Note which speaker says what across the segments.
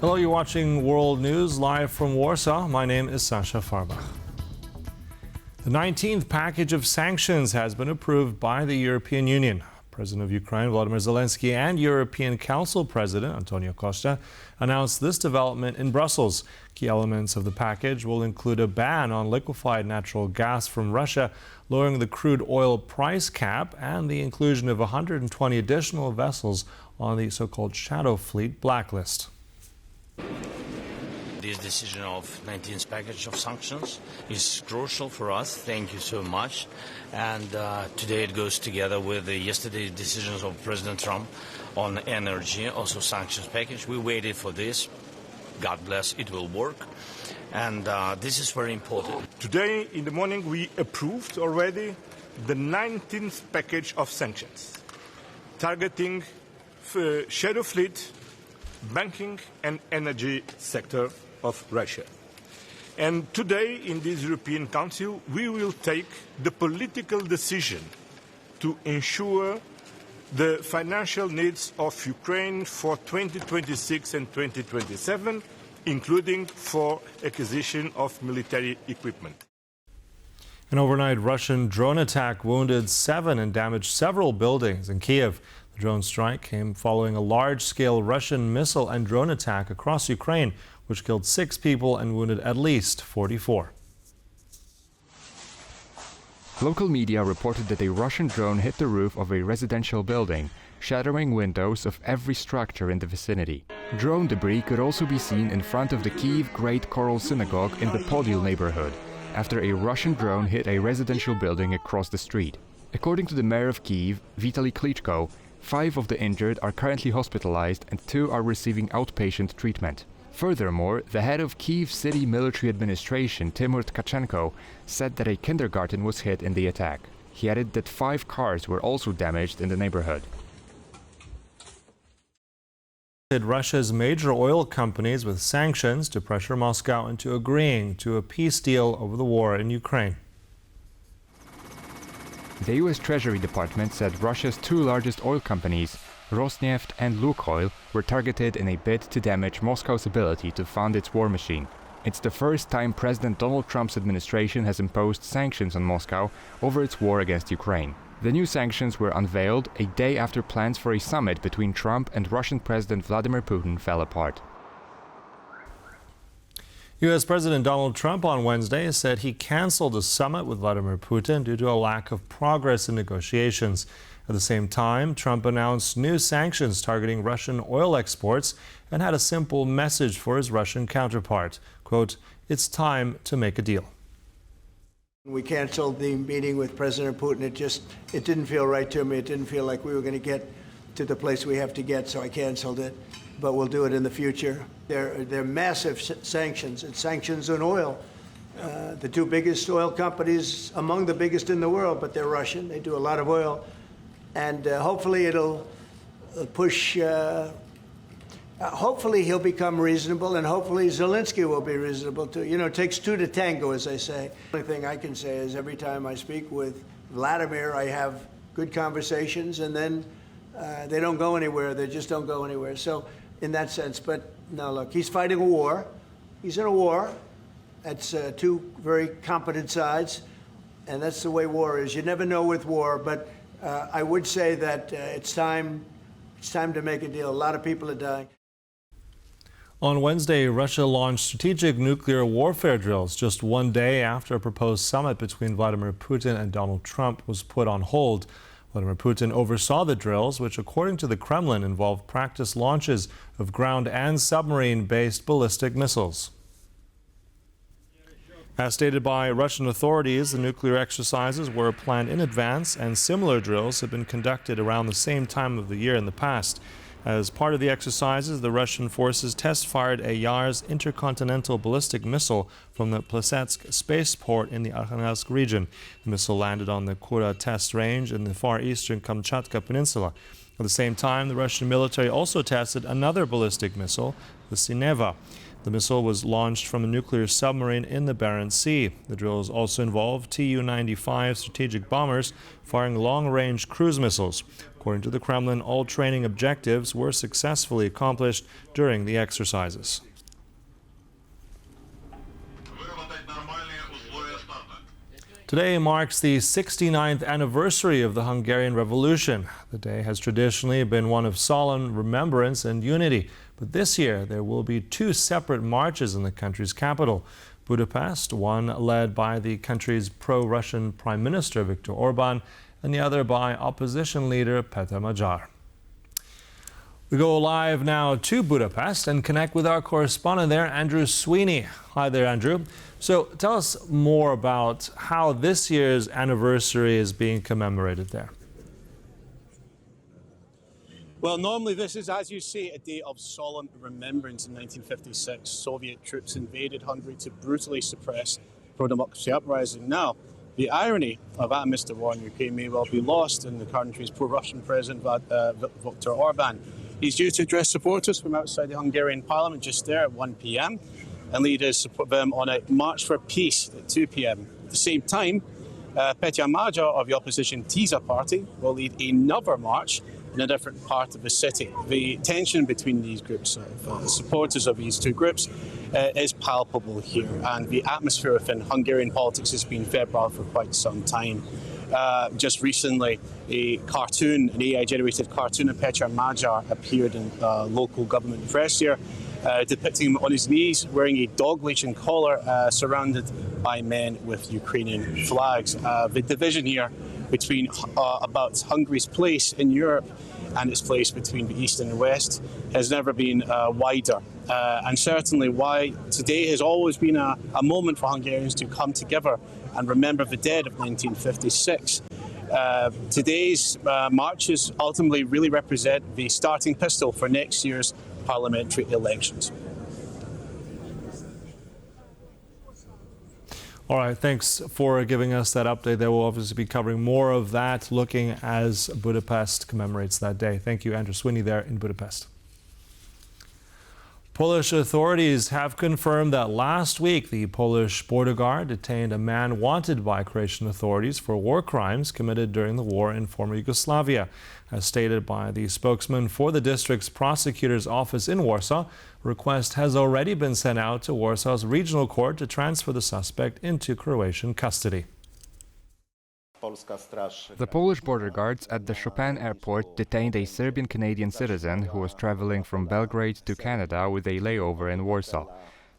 Speaker 1: Hello, you're watching World News live from Warsaw. My name is Sasha Farbach. The 19th package of sanctions has been approved by the European Union. President of Ukraine, Volodymyr Zelenskyy, and European Council President, António Costa, announced this development in Brussels. Key elements of the package will include a ban on liquefied natural gas from Russia, lowering the crude oil price cap, and the inclusion of 120 additional vessels on the so-called shadow fleet blacklist.
Speaker 2: This decision of 19th package of sanctions is crucial for us. Thank you so much. And today it goes together with the yesterday's decisions of President Trump on energy, also sanctions package. We waited for this. God bless, it will work. And this is very important.
Speaker 3: Today in the morning we approved already the 19th package of sanctions, targeting shadow fleet, banking and energy sector of Russia. And today in this European Council we will take the political decision to ensure the financial needs of Ukraine for 2026 and 2027, including for acquisition of military equipment.
Speaker 1: An overnight Russian drone attack wounded 7 and damaged several buildings in Kyiv. The drone strike came following a large-scale Russian missile and drone attack across Ukraine, which killed 6 people and wounded at least 44.
Speaker 4: Local media reported that a Russian drone hit the roof of a residential building, shattering windows of every structure in the vicinity. Drone debris could also be seen in front of the Kyiv Great Choral Synagogue in the Podil neighborhood, after a Russian drone hit a residential building across the street. According to the mayor of Kyiv, Vitaly Klitschko, 5 of the injured are currently hospitalized and 2 are receiving outpatient treatment. Furthermore, the head of Kyiv City Military Administration, Timur Tkachenko, said that a kindergarten was hit in the attack. He added that 5 cars were also damaged in the neighborhood.
Speaker 1: Russia's major oil companies with sanctions to pressure Moscow into agreeing to a peace deal over the war in Ukraine.
Speaker 4: The U.S. Treasury Department said Russia's 2 largest oil companies, Rosneft and Lukoil, were targeted in a bid to damage Moscow's ability to fund its war machine. It's the first time President Donald Trump's administration has imposed sanctions on Moscow over its war against Ukraine. The new sanctions were unveiled a day after plans for a summit between Trump and Russian President Vladimir Putin fell apart.
Speaker 1: U.S. President Donald Trump on Wednesday said he canceled a summit with Vladimir Putin due to a lack of progress in negotiations. At the same time, Trump announced new sanctions targeting Russian oil exports and had a simple message for his Russian counterpart. Quote, "It's time to make a deal."
Speaker 5: We canceled the meeting with President Putin. It didn't feel right to me. It didn't feel like we were going to get to the place we have to get, so I canceled it. But we'll do it in the future. They're massive sanctions. It's sanctions on oil. The 2 biggest oil companies, among the biggest in the world, but they're Russian. They do a lot of oil. And hopefully it'll push, hopefully he'll become reasonable, and hopefully Zelenskyy will be reasonable too. You know, it takes 2 to tango, as they say. The only thing I can say is every time I speak with Vladimir, I have good conversations, and then they don't go anywhere. They just don't go anywhere. So in that sense, but no, look, he's fighting a war. He's in a war. That's 2 very competent sides, and that's the way war is. You never know with war, but I would say that it's time to make a deal. A lot of people are dying.
Speaker 1: On Wednesday, Russia launched strategic nuclear warfare drills just 1 day after a proposed summit between Vladimir Putin and Donald Trump was put on hold. Vladimir Putin oversaw the drills, which, according to the Kremlin, involved practice launches of ground and submarine-based ballistic missiles. As stated by Russian authorities, the nuclear exercises were planned in advance, and similar drills have been conducted around the same time of the year in the past. As part of the exercises, the Russian forces test-fired a Yars intercontinental ballistic missile from the Plesetsk spaceport in the Arkhangelsk region. The missile landed on the Kura test range in the far eastern Kamchatka Peninsula. At the same time, the Russian military also tested another ballistic missile, the Sineva. The missile was launched from a nuclear submarine in the Barents Sea. The drills also involved Tu-95 strategic bombers firing long-range cruise missiles. According to the Kremlin, all training objectives were successfully accomplished during the exercises. Today marks the 69th anniversary of the Hungarian Revolution. The day has traditionally been one of solemn remembrance and unity, but this year there will be two separate marches in the country's capital. Budapest, one led by the country's pro-Russian Prime Minister Viktor Orbán, and the other by opposition leader Péter Magyar. We go live now to Budapest and connect with our correspondent there, Andrew Sweeney. Hi there, Andrew. So tell us more about how this year's anniversary is being commemorated there.
Speaker 6: Well, normally this is, as you say, a day of solemn remembrance. In 1956, Soviet troops invaded Hungary to brutally suppress pro-democracy uprising. Now, the irony of Mr. War in Ukraine may well be lost in the country's pro-Russian President Viktor Orbán. He's due to address supporters from outside the Hungarian parliament just there at 1 p.m. and lead them on a march for peace at 2 p.m. At the same time, Péter Magyar of the opposition TISA party will lead another march in a different part of the city. The tension between these groups, supporters of these two groups, is palpable here, and the atmosphere within Hungarian politics has been febrile for quite some time. Just recently, an AI-generated cartoon of Péter Magyar appeared in local government press here, depicting him on his knees, wearing a dog-leashing collar, surrounded by men with Ukrainian flags. The division here between about Hungary's place in Europe and its place between the East and the West has never been wider. And certainly why today has always been a moment for Hungarians to come together and remember the dead of 1956. Today's marches ultimately really represent the starting pistol for next year's parliamentary elections.
Speaker 1: All right, thanks for giving us that update. There will obviously be covering more of that, looking as Budapest commemorates that day. Thank you, Andrew Sweeney, there in Budapest. Polish authorities have confirmed that last week the Polish border guard detained a man wanted by Croatian authorities for war crimes committed during the war in former Yugoslavia. As stated by the spokesman for the district's prosecutor's office in Warsaw, a request has already been sent out to Warsaw's regional court to transfer the suspect into Croatian custody.
Speaker 4: The Polish border guards at the Chopin airport detained a Serbian-Canadian citizen who was traveling from Belgrade to Canada with a layover in Warsaw.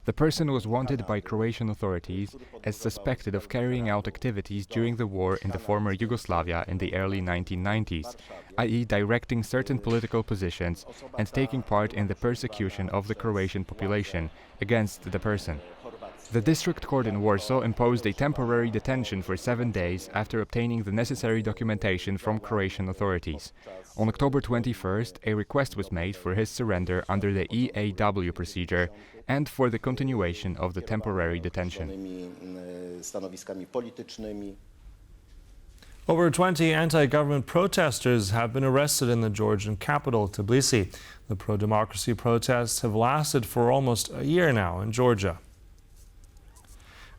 Speaker 4: The person was wanted by Croatian authorities as suspected of carrying out activities during the war in the former Yugoslavia in the early 1990s, i.e. directing certain political positions and taking part in the persecution of the Croatian population against the person. The district court in Warsaw imposed a temporary detention for 7 days after obtaining the necessary documentation from Croatian authorities. On October 21st, a request was made for his surrender under the EAW procedure and for the continuation of the temporary detention.
Speaker 1: Over 20 anti-government protesters have been arrested in the Georgian capital, Tbilisi. The pro-democracy protests have lasted for almost a year now in Georgia.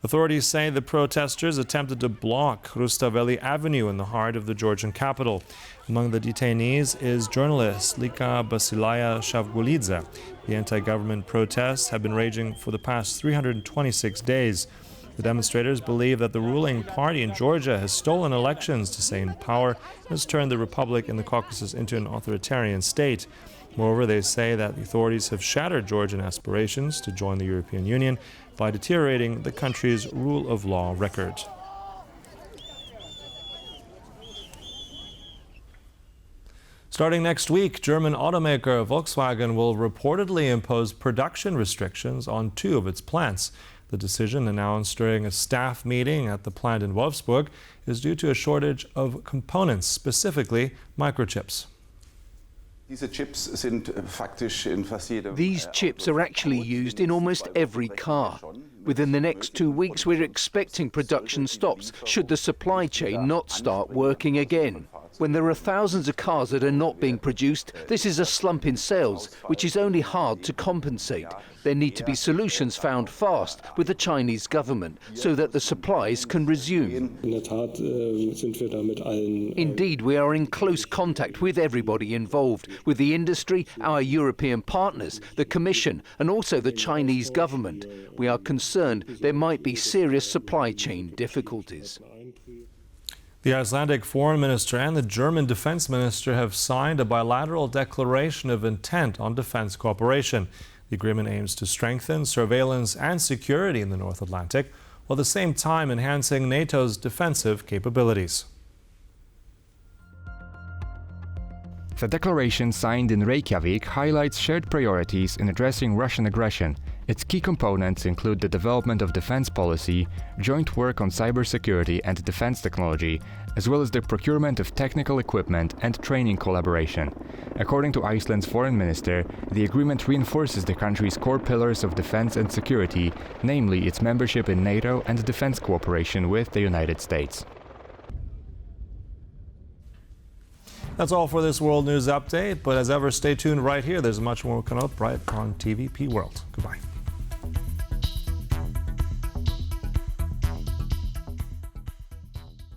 Speaker 1: Authorities say the protesters attempted to block Rustaveli Avenue in the heart of the Georgian capital. Among the detainees is journalist Lika Basilaya Shavgulidze. The anti-government protests have been raging for the past 326 days. The demonstrators believe that the ruling party in Georgia has stolen elections to stay in power and has turned the republic in the Caucasus into an authoritarian state. Moreover, they say that the authorities have shattered Georgian aspirations to join the European Union by deteriorating the country's rule of law record. Starting next week, German automaker Volkswagen will reportedly impose production restrictions on 2 of its plants. The decision, announced during a staff meeting at the plant in Wolfsburg, is due to a shortage of components, specifically microchips.
Speaker 7: These chips are actually used in almost every car. Within the next 2 weeks, we're expecting production stops should the supply chain not start working again. When there are thousands of cars that are not being produced, this is a slump in sales, which is only hard to compensate. There need to be solutions found fast with the Chinese government so that the supplies can resume. Indeed, we are in close contact with everybody involved, with the industry, our European partners, the Commission, and also the Chinese government. We are concerned there might be serious supply chain difficulties.
Speaker 1: The Icelandic foreign minister and the German defense minister have signed a bilateral declaration of intent on defense cooperation. The agreement aims to strengthen surveillance and security in the North Atlantic, while at the same time enhancing NATO's defensive capabilities.
Speaker 4: The declaration signed in Reykjavik highlights shared priorities in addressing Russian aggression. Its key components include the development of defense policy, joint work on cybersecurity and defense technology, as well as the procurement of technical equipment and training collaboration. According to Iceland's foreign minister, the agreement reinforces the country's core pillars of defense and security, namely its membership in NATO and defense cooperation with the United States.
Speaker 1: That's all for this World News Update, but as ever, stay tuned right here. There's much more coming up right on TVP World. Goodbye.